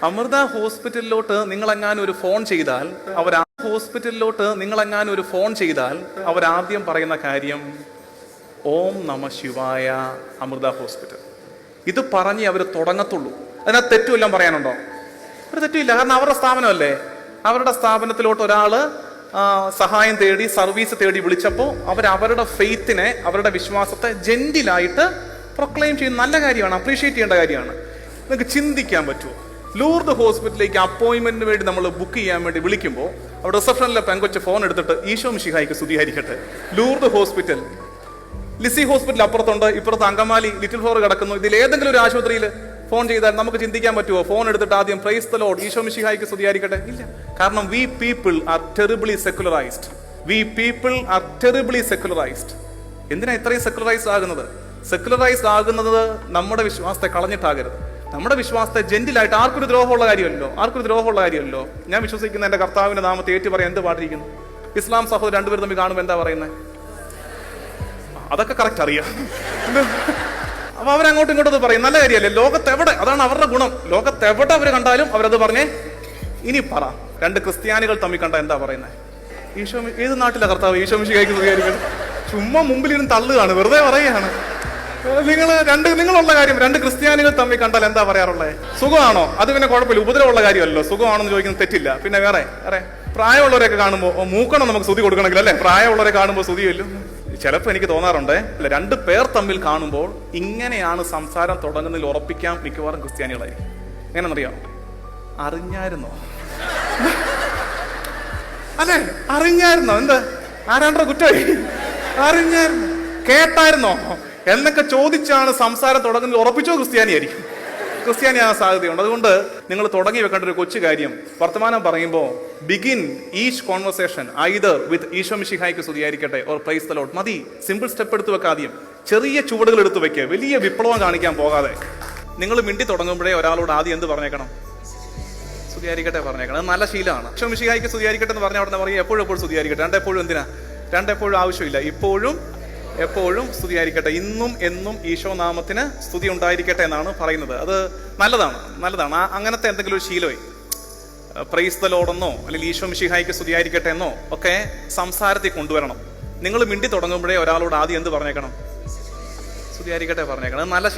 അമൃത ഹോസ്പിറ്റലിലോട്ട് നിങ്ങളെങ്ങാനും ഒരു ഫോൺ ചെയ്താൽ അവരാദ്യം പറയുന്ന കാര്യം ഓം നമ ശിവായ അമൃത ഹോസ്പിറ്റൽ. ഇത് പറഞ്ഞ് അവർ തുടങ്ങത്തുള്ളൂ. അതിനകത്ത് തെറ്റുമെല്ലാം പറയാനുണ്ടോ? ഒരു തെറ്റുമില്ല. കാരണം അവരുടെ സ്ഥാപനമല്ലേ. അവരുടെ സ്ഥാപനത്തിലോട്ട് ഒരാള് സഹായം തേടി, സർവീസ് തേടി വിളിച്ചപ്പോൾ അവരുടെ ഫെയ്ത്തിനെ, അവരുടെ വിശ്വാസത്തെ ജെന്റിലായിട്ട് പ്രൊക്ലെയിം ചെയ്യുന്ന നല്ല കാര്യമാണ്, അപ്രീഷിയേറ്റ് ചെയ്യേണ്ട കാര്യമാണ്. നിങ്ങൾക്ക് ചിന്തിക്കാൻ പറ്റുമോ? ലൂർദ് ഹോസ്പിറ്റലിലേക്ക് അപ്പോയിന്റ്മെന്റിന് വേണ്ടി നമ്മൾ ബുക്ക് ചെയ്യാൻ വേണ്ടി വിളിക്കുമ്പോൾ അവിടെ റിസപ്ഷനിലെ പെങ്കൊച്ച് ഫോൺ എടുത്തിട്ട് ഈശോ മിശിഹായ്ക്ക് സ്തുതിയായിരിക്കട്ടെ. ലൂർദ് ഹോസ്പിറ്റൽ, ലിസി ഹോസ്പിറ്റൽ അപ്പുറത്തുണ്ട്, ഇപ്പുറത്ത് അങ്കമാലി ലിറ്റിൽ ഫ്ലോർ കിടക്കുന്നു. ഇതിൽ ഏതെങ്കിലും ഒരു ആശുപത്രിയിൽ ഫോൺ ചെയ്താൽ നമുക്ക് ചിന്തിക്കാൻ പറ്റുമോ? ഫോൺ എടുത്തിട്ട് ആദ്യം പ്രൈസ് ദി ലോർഡ്, ഈശോ മിശിഹായ്ക്ക് സ്തുതിയായിരിക്കട്ടെ? ഇല്ല. കാരണം വി പീപ്പിൾ ആർ ടെറിബിളി സെക്കുലറൈസ്ഡ്. എന്തിനാ ഇത്രയും സെക്കുലറൈസ്ഡ് ആകുന്നത്? സെക്കുലറൈസ്ഡ് ആകുന്നത് നമ്മുടെ വിശ്വാസത്തെ കളഞ്ഞിട്ടാകരുത്. നമ്മുടെ വിശ്വാസത്തെ ജെന്റിലായിട്ട് ആർക്കൊരു ദ്രോഹമുള്ള കാര്യമല്ലോ. ഞാൻ വിശ്വസിക്കുന്ന എന്റെ കർത്താവിന്റെ നാമത്തെ ഏറ്റു പറയാൻ എന്ത് പാട്ടിരിക്കുന്നു? ഇസ്ലാം സഹോദരൻ രണ്ടുപേരും തമ്മിൽ കാണുമ്പോൾ എന്താ പറയുന്നത്? അതൊക്കെ കറക്റ്റ് അറിയാം. അപ്പൊ അവരങ്ങോട്ടും ഇങ്ങോട്ടും പറയും. നല്ല കാര്യമല്ലേ? ലോകത്തെവിടെ, അതാണ് അവരുടെ ഗുണം. ലോകത്തെവിടെ അവർ കണ്ടാലും അവരത് പറഞ്ഞേ. ഇനി പറ, രണ്ട് ക്രിസ്ത്യാനികൾ തമ്മിൽ കണ്ട എന്താ പറയുന്നത്? ഈശോ, ഏത് നാട്ടിലെ കർത്താവ് ഈശോ മിശിഹായ്ക്ക് സ്തുതിയായിരിക്കട്ടെ? ചുമ്മാ മുമ്പിലിരുന്ന് തള്ളുകയാണ്, വെറുതെ പറയുകയാണ്. നിങ്ങളുള്ള കാര്യം രണ്ട് ക്രിസ്ത്യാനികൾ തമ്മിൽ കണ്ടാൽ എന്താ പറയാറുള്ളത്? സുഖമാണോ? അത് പിന്നെ കുഴപ്പമില്ല, ഉപദ്രവമുള്ള കാര്യമല്ലോ. സുഖമാണോ എന്ന് ചോദിക്കുന്നത് തെറ്റില്ല. പിന്നെ വേറെ പ്രായമുള്ളവരെയൊക്കെ കാണുമ്പോൾ മൂക്കണം, നമുക്ക് സ്തുതി കൊടുക്കണമെങ്കിൽ അല്ലെ? പ്രായമുള്ളവരെ കാണുമ്പോൾ സ്തുതിയല്ലോ. ചിലപ്പോൾ എനിക്ക് തോന്നാറുണ്ട്, അല്ല, രണ്ട് പേർ തമ്മിൽ കാണുമ്പോൾ ഇങ്ങനെയാണ് സംസാരം തുടങ്ങുന്നതിൽ ഉറപ്പിക്കാൻ മിക്കവാറും ക്രിസ്ത്യാനികളായിരിക്കും. എങ്ങനെയെന്നറിയാം? അറിഞ്ഞായിരുന്നോ? അല്ലെ, അറിഞ്ഞായിരുന്നോ? എന്ത് ആരാണ്ടോ കുറ്റമായി? അറിഞ്ഞായിരുന്നോ? കേട്ടായിരുന്നോ എന്നൊക്കെ ചോദിച്ചാണ് സംസാരം തുടങ്ങുന്നത്. ഉറപ്പിച്ചോ ക്രിസ്ത്യാനിയാകാൻ സാധ്യതയുണ്ട്. അതുകൊണ്ട് നിങ്ങൾ തുടങ്ങി വെക്കേണ്ട ഒരു കൊച്ചു കാര്യം, വർത്തമാനം പറയുമ്പോൾ ബിഗിൻ ഈച്ച് കോൺവെർസേഷൻ ഐദർ വിത്ത് ഈശോ മിശിഹായ്ക്ക് സ്തുതിയായിരിക്കട്ടെ ഓർ പ്രൈസ് ദി ലോർഡ്. മതി. സിമ്പിൾ സ്റ്റെപ്പ് എടുത്ത് വെക്കുക. ആദ്യം ചെറിയ ചുവടുകൾ എടുത്ത് വെക്കുക, വലിയ വിപ്ലവം കാണിക്കാൻ പോകാതെ. നിങ്ങൾ മിണ്ടി തുടങ്ങുമ്പോഴേ ഒരാളോട് ആദ്യം എന്ത് പറഞ്ഞേക്കണം? സ്തുതിയായിരിക്കട്ടെ പറഞ്ഞേക്കണം. അത് നല്ല ശീലമാണ്. ഈശോ മിശിഹായ്ക്ക് സ്തുതിയായിരിക്കട്ടെ എന്ന് പറഞ്ഞാൽ അവിടെ പറയും എപ്പോഴും സ്തുതിയായിരിക്കട്ടെ. രണ്ടെപ്പോഴും എന്തിനാ? രണ്ടെപ്പോഴും ആവശ്യമില്ല. എപ്പോഴും സ്തുതിയായിരിക്കട്ടെ. ഇന്നും എന്നും ഈശോ നാമത്തിന് സ്തുതി ഉണ്ടായിരിക്കട്ടെ എന്നാണ് പറയുന്നത്. അത് നല്ലതാണ്. അങ്ങനത്തെ എന്തെങ്കിലും ഒരു ശീലമായി പ്രൈസ് ദി ലോർഡ് എന്നോ അല്ലെങ്കിൽ ഈശോ മിശിഹായ്ക്ക് സ്തുതിയായിരിക്കട്ടെ എന്നോ ഒക്കെ സംസാരത്തിൽ കൊണ്ടുവരണം. നിങ്ങൾ മിണ്ടി തുടങ്ങുമ്പോഴേ ഒരാളോട് ആദ്യം എന്ത് പറഞ്ഞേക്കണം? സ്തുതിയായിരിക്കട്ടെ പറഞ്ഞേക്കണം. അത് നല്ല